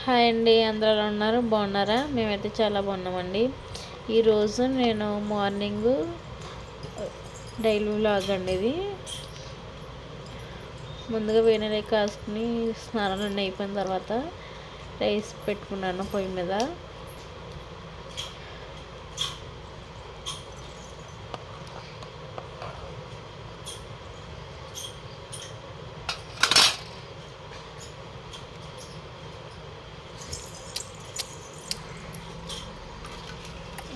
Hi అండి, అందరూ ఎలా ఉన్నారు? బాగున్నారా? మేమైతే చాలా బాగున్నామండి. ఈరోజు నేను మార్నింగ్ డైలీ వ్లాగ్ అండి ఇది. ముందుగా వేడి కాసుకుని స్నానాలన్నీ అయిపోయిన తర్వాత రైస్ పెట్టుకున్నాను పొయ్యి మీద.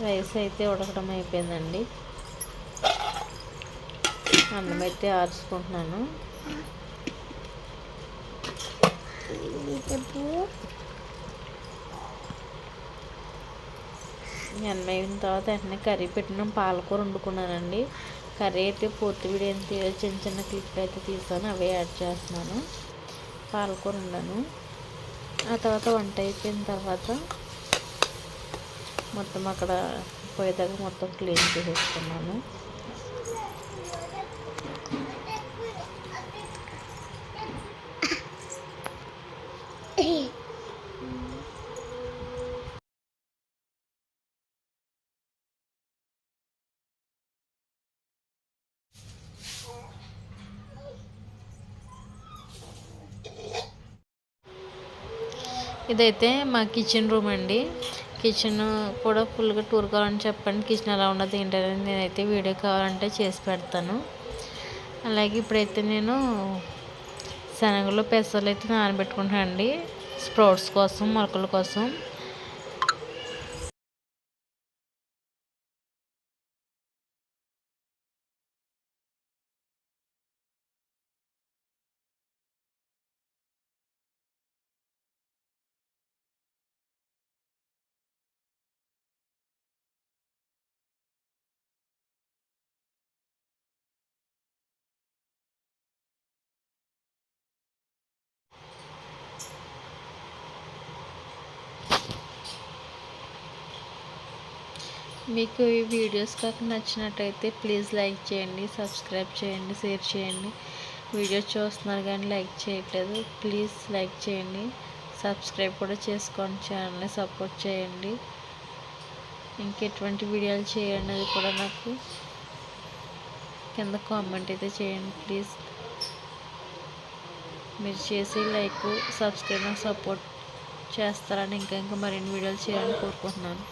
రైస్ అయితే ఉడకడం అయిపోయిందండి. అన్నం అయితే ఆర్చుకుంటున్నాను. అన్నం అయిన తర్వాత వెంటనే కర్రీ పెట్టిన పాలకూర వండుకున్నానండి. కర్రీ అయితే పూర్తి వీడియో చిన్న చిన్న క్లిప్ అయితే తీసాను, అవే యాడ్ చేస్తున్నాను. పాలకూర వండాను. ఆ తర్వాత వంట అయిపోయిన తర్వాత మొత్తం అక్కడ పోయేదాకా మొత్తం క్లీన్ చేసేసుకున్నాను. ఇదైతే మా కిచెన్ రూమ్ అండి. కిచెన్ కూడా ఫుల్గా టూర్ కావాలని చెప్పండి. కిచెన్ ఎలా ఉన్నది ఏంటనేది నేనైతే వీడియో కావాలంటే చేసి పెడతాను. అలాగే ఇప్పుడైతే నేను శనగలు పెసలు అయితే నానబెట్టుకుంటాను అండి, స్ప్రౌట్స్ కోసం, మొలకల కోసం. మీకు ఈ వీడియోస్ కాక నచ్చినట్టయితే ప్లీజ్ లైక్ చేయండి, సబ్స్క్రైబ్ చేయండి, షేర్ చేయండి. వీడియోస్ చూస్తున్నారు కానీ లైక్ చేయట్లేదు, ప్లీజ్ లైక్ చేయండి, సబ్స్క్రైబ్ కూడా చేసుకోండి, ఛానల్ని సపోర్ట్ చేయండి. ఇంకెటువంటి వీడియోలు చేయండి అది కూడా నాకు కింద కామెంట్ అయితే చేయండి ప్లీజ్. మీరు చేసి లైక్, సబ్స్క్రైబ్, సపోర్ట్ చేస్తారని ఇంకా మరిన్ని వీడియోలు చేయాలని కోరుకుంటున్నాను.